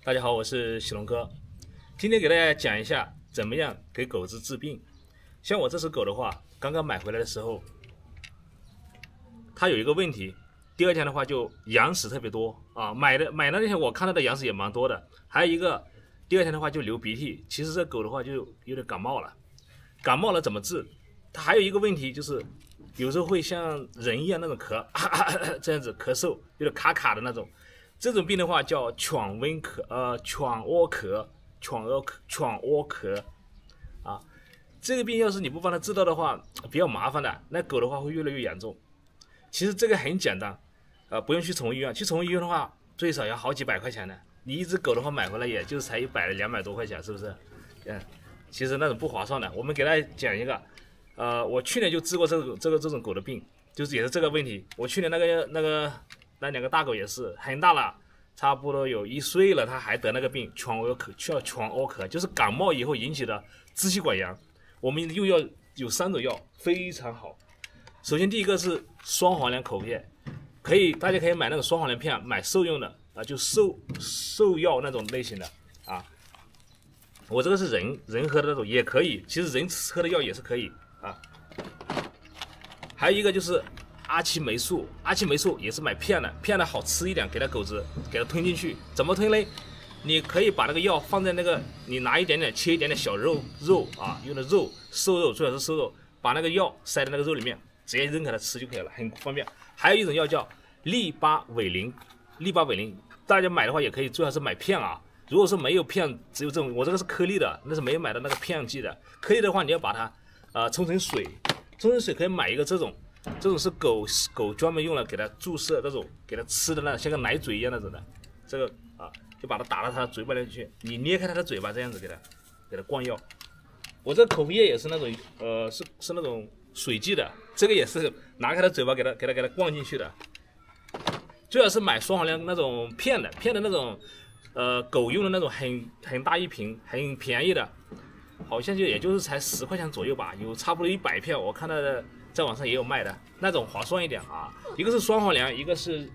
大家好，我是喜龙哥，今天给大家讲一下怎么样给狗子治病。像我这只狗的话，刚刚买回来的时候，它有一个问题，第二天的话就羊屎特别多啊。买的那天我看到的羊屎也蛮多的，还有一个第二天的话就流鼻涕。其实这狗的话就有点感冒了，感冒了怎么治？它还有一个问题就是有时候会像人一样那种咳，这样子咳嗽，有点卡卡的那种。这种病的话叫犬瘟咳，犬窝咳啊。这个病要是你不帮它治到的话，比较麻烦的，那狗的话会越来越严重。其实这个很简单，不用去宠物医院。去宠物医院的话，最少要好几百块钱的。你一只狗的话买回来也就是才100-200多块钱，是不是？其实那种不划算的。我们给大家讲一个，我去年就治过这种狗的病，就是也是这个问题。我去年那两个大狗也是很大了，差不多有1岁了，它还得那个病，犬窝咳，就是感冒以后引起的支气管炎。我们又要有3种药，非常好。首先第一个是双黄连口片，大家可以买那种双黄连片，买兽用的啊，就兽药那种类型的啊。我这个是人喝的那种也可以，其实人喝的药也是可以啊。还有一个就是阿奇霉素也是买片的好吃一点，给它狗子给它吞进去。怎么吞嘞？你可以把那个药放在那个，你拿切一点点小肉啊，用的瘦肉，最好是瘦肉，把那个药塞在那个肉里面，直接扔给它吃就可以了，很方便。还有一种药叫利巴韦林，大家买的话也可以，最好是买片啊。如果说没有片，只有这种，我这个是颗粒的，那是没有买的那个片剂的。颗粒的话，你要把它冲成水，可以买一个这种是狗专门用来给它注射那种给它吃的那像个奶嘴一样那种的，这个啊就把它打到它嘴巴里去，你捏开它的嘴巴这样子给它灌药。我这口服液也是那种是那种水剂的，这个也是拿开它嘴巴给它灌进去的。最好是买双黄连那种片的那种。狗用的那种很大一瓶，很便宜的，好像也就是才10块钱左右吧，有差不多100片，我看到的在网上也有卖的，那种划算一点啊。一个是双黄连，一个是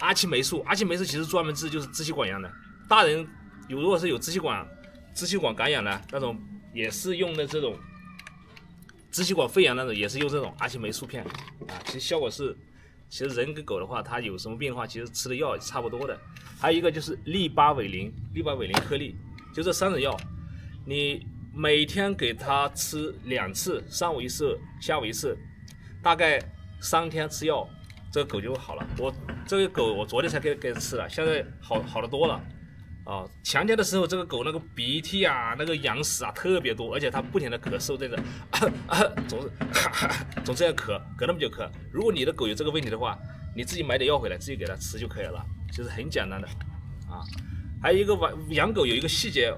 阿奇霉素其实专门治就是支气管炎的，大人如果是有支气管感染的那种，也是用的这种支气管肺炎那种，也是用这种阿奇霉素片啊，其实效果是。其实人跟狗的话，它有什么病的话，其实吃的药也差不多的。还有一个就是利巴韦林颗粒，就这3种药，你每天给它吃2次，上午1次，下午1次，大概3天吃药，这个狗就好了。我这个狗我昨天才给它吃了，现在好得多了。前天的时候，这个狗那个鼻涕啊，那个羊屎啊特别多，而且它不停的咳嗽，这个总这样咳那么久咳。如果你的狗有这个问题的话，你自己买点药回来，自己给它吃就可以了，其实很简单的啊。还有一个养狗有一个细节，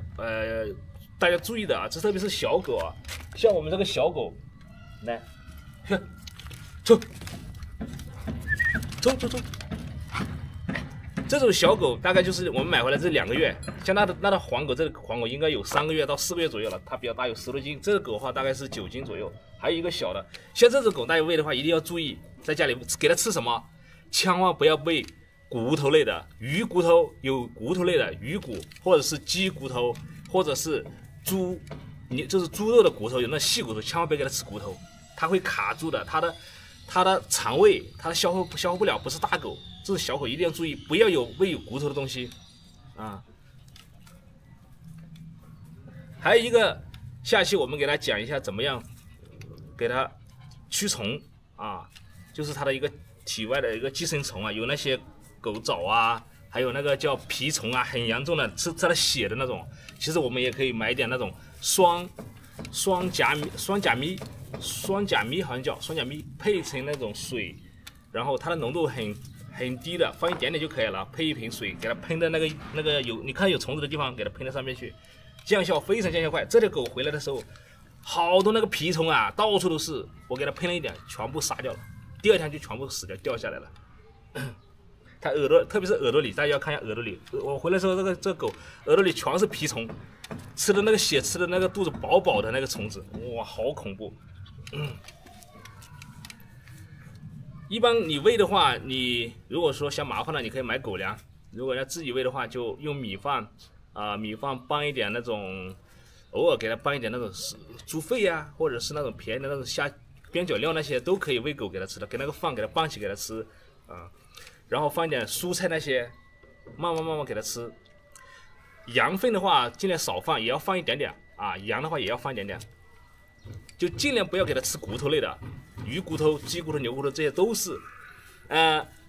大家注意的啊，这特别是小狗啊，像我们这个小狗，来，走。这种小狗大概就是我们买回来这2个月，像那的黄狗，这个黄狗应该有3个月到4个月左右了，它比较大，有10多斤。这个狗的话大概是9斤左右。还有一个小的，像这种狗大家喂的话，一定要注意，在家里给它吃什么，千万不要喂骨头类的，鱼骨头有骨头类的鱼骨，或者是鸡骨头，或者是就是猪肉的骨头，有那细骨头，千万不要给它吃骨头，它会卡住的，它的肠胃它消化不了，不是大狗。这是小狗一定要注意，不要喂有骨头的东西啊。还有一个，下期我们给它讲一下怎么样给它驱虫啊，就是它的一个体外的一个寄生虫啊，有那些狗爪啊，还有那个叫蜱虫啊，很严重的，吃它的血的那种。其实我们也可以买一点那种双甲醚，好像叫双甲醚，配成那种水，然后它的浓度很低的，放一点点就可以了，配一瓶水给它喷在那个你看有虫子的地方，给它喷在上面去，见效非常快。这条狗回来的时候，好多那个蜱虫啊，到处都是，我给它喷了一点，全部杀掉了，第2天就全部死掉，掉下来了。它耳朵，特别是耳朵里，大家要看一下耳朵里。我回来的时候，这个狗耳朵里全是蜱虫，吃的那个血，吃的那个肚子饱饱的那个虫子，哇，好恐怖。一般你喂的话，你如果说嫌麻烦了，你可以买狗粮，如果要自己喂的话，就用米饭米饭拌一点那种，偶尔给它拌一点那种猪肺呀，或者是那种便宜的那种边角料那些都可以喂狗给它吃的，给那个饭给它拌起给它吃然后放一点蔬菜那些，慢慢给它吃。羊粪的话尽量少放，也要放一点点羊的话也要放一点点，就尽量不要给它吃骨头类的，鱼骨头、鸡骨头、牛骨头这些都是。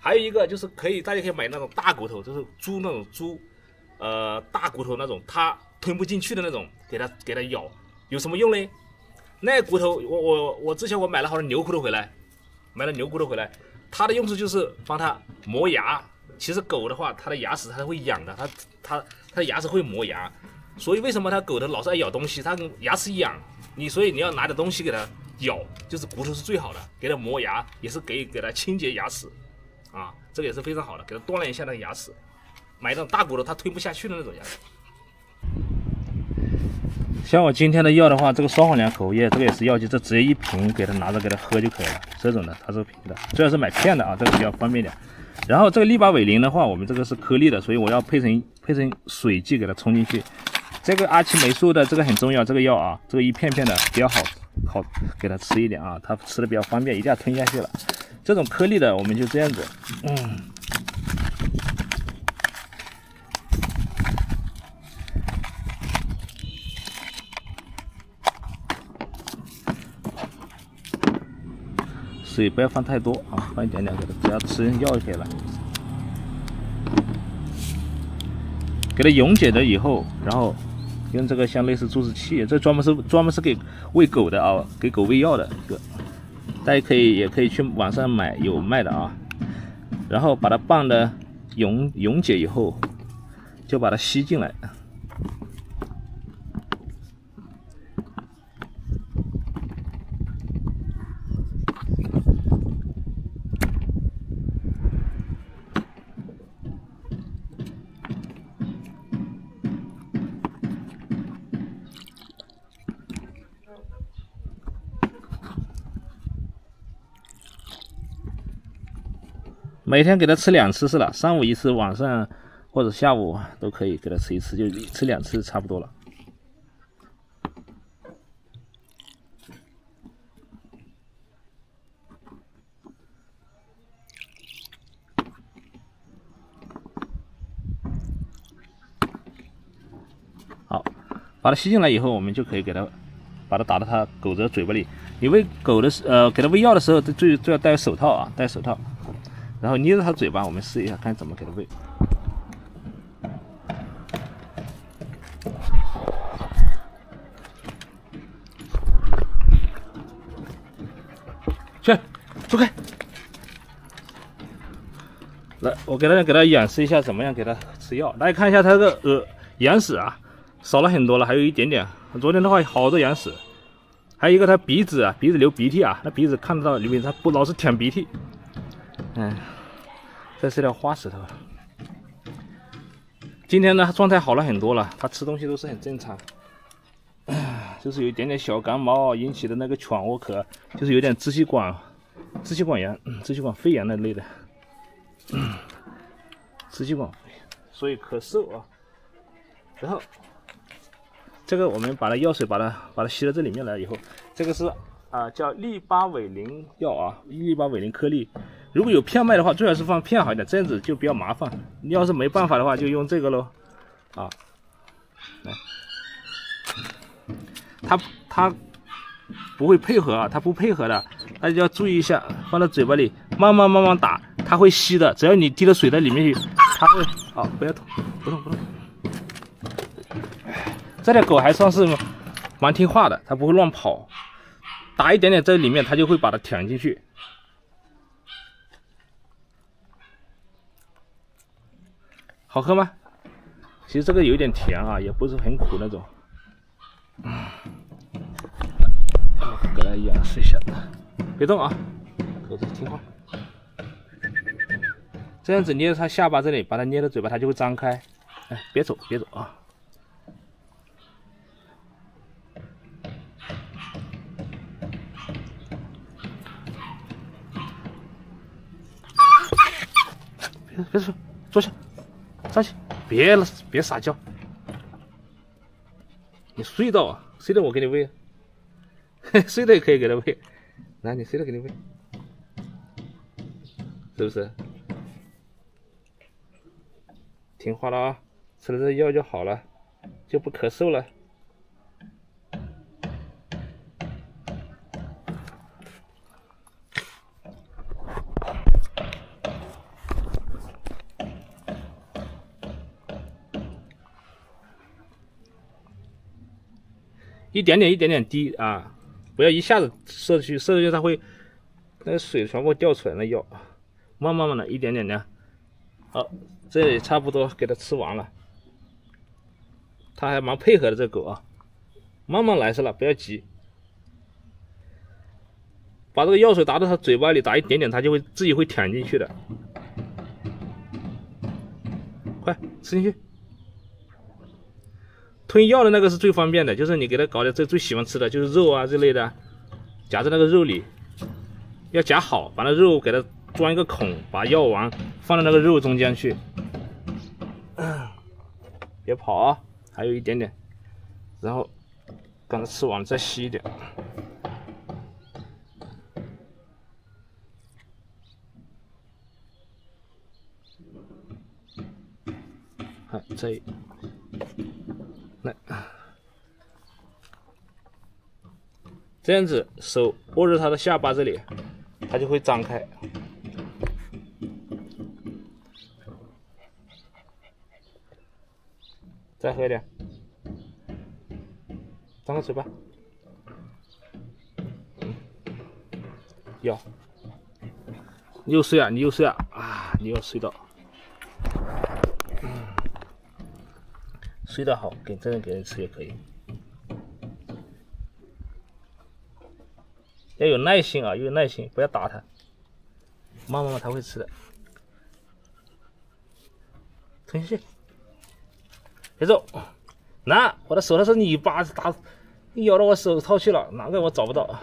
还有一个就是大家可以买那种大骨头，就是猪那种大骨头那种，它吞不进去的那种，给它咬，有什么用呢？那骨头我之前我买了好多牛骨头回来，它的用处就是帮它磨牙。其实狗的话，它的牙齿它会痒的，它的牙齿会磨牙，所以为什么它狗的老是爱咬东西？它牙齿痒，所以你要拿点东西给它咬，就是骨头是最好的，给它磨牙也是给它清洁牙齿这个也是非常好的，给它锻炼一下那个牙齿。买那种大骨头它吞不下去的那种牙齿。像我今天的药的话，这个双黄连口液，这个也是药剂，这直接一瓶给它拿着给它喝就可以了。这种的它是瓶的，最好是买片的这个比较方便点。然后这个利巴韦林的话，我们这个是颗粒的，所以我要配成水剂给它冲进去。这个阿奇霉素的这个很重要，这个药这个一片片的比较好给它吃一点它吃的比较方便，一定要吞下去了。这种颗粒的我们就这样子，水不要放太多放一点点给它，只要吃药就可以了。给它溶解了以后，然后用这个像类似注释器，这专门是给喂狗的给狗喂药的一个，大家也可以去网上买，有卖的然后把它拌的溶解以后，就把它吸进来。每天给它吃2次是了，上午1次，晚上或者下午都可以给它吃1次，就吃2次差不多了。好，把它吸进来以后，我们就可以把它打到它狗的嘴巴里。你喂狗的给它喂药的时候，最要戴手套戴手套。然后捏着它嘴巴，我们试一下，看怎么给它喂。去，走开！来，我给它演示一下怎么样给它吃药。大家看一下它这个眼屎少了很多了，还有一点点。昨天的话好多眼屎，还有一个它鼻子流鼻涕那鼻子看得到里面，它不老是舔鼻涕。这是条花石头。今天呢，状态好了很多了，它吃东西都是很正常，就是有一点点小感冒引起的那个犬窝咳，就是有点支气管炎、支气管肺炎那类的，支气管，所以咳嗽然后这个我们把它药水把它吸到这里面来以后，这个是叫利巴韦林药利巴韦林颗粒。如果有片卖的话，最好是放片好一点，这样子就比较麻烦。你要是没办法的话，就用这个喽。来，它不会配合它不配合的，大家要注意一下，放到嘴巴里慢慢打，它会吸的。只要你滴了水在里面去，它会不要动，不动。这条狗还算是蛮听话的，它不会乱跑，打一点点在里面，它就会把它舔进去。好喝吗？其实这个有点甜也不是很苦那种。给它演示一下，别动狗子听话。这样子捏着它下巴这里，把它捏到嘴巴，它就会张开。别走别说，坐下。上去，别撒娇，你睡到啊，睡到我给你喂，睡到也可以给他喂，来你睡到给你喂，是不是？听话了啊，吃了这药就好了，就不咳嗽了。一点点滴啊，不要一下子射出去，它会那个水全部掉出来。那药慢慢的，一点点的。好，这也差不多给它吃完了。它还蛮配合的，这狗啊，慢慢来是了，不要急。把这个药水打到它嘴巴里，打一点点，它就会自己会舔进去的。快吃进去。吞药的那个是最方便的，就是你给它搞的最喜欢吃的就是肉啊之类的，夹在那个肉里，要夹好，把那肉给它钻一个孔，把药丸放到那个肉中间去。别跑啊，还有一点点，然后刚才吃完了再吸一点。好，再来，这样子手握着它的下巴这里，它就会张开。再喝一点，张开嘴巴。要，你又睡啊，你又睡啊，啊，你又睡到。睡得好，真的给人吃也可以。要有耐心啊，有耐心，不要打它，慢慢它会吃的。吞下去，别走，拿我的手套是你巴子打，你咬到我手套去了，哪个我找不到？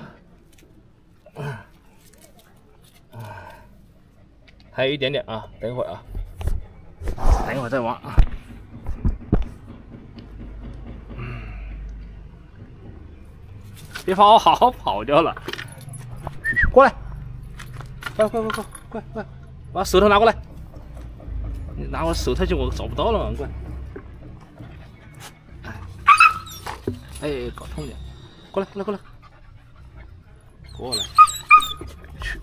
还有一点点啊，等一会儿啊，等一会儿再玩啊。别跑，好跑掉了！过来，快，把手套拿过来！你拿我手套去，我找不到了嘛，快！哎，搞痛点！过来，过来！去，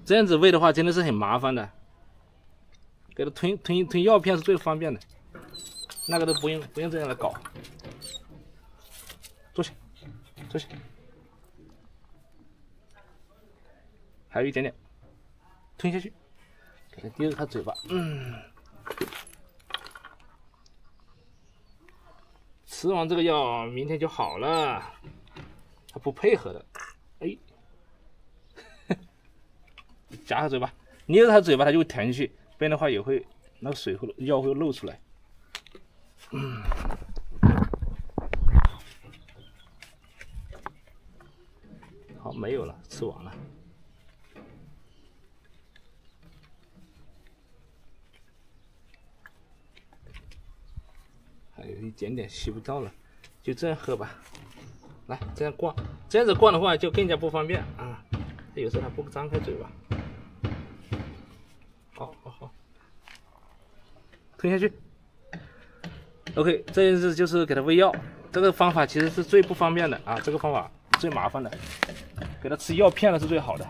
这样子喂的话真的是很麻烦的，给它吞药片是最方便的。那个都不用这样来搞，坐下，还有一点点，吞下去，给它滴着它嘴巴，吃完这个药，明天就好了。它不配合的，哎，夹它嘴巴，捏着它嘴巴，它就会舔进去，不然的话也会那个水药会漏出来。好，没有了，吃完了。还有一点点吸不到了，就这样喝吧。来，这样灌，这样子灌的话就更加不方便啊。有时候它不张开嘴巴。好，吞下去。OK， 这件事就是给它喂药，这个方法其实是最不方便的啊，这个方法最麻烦的，给它吃药片了是最好的。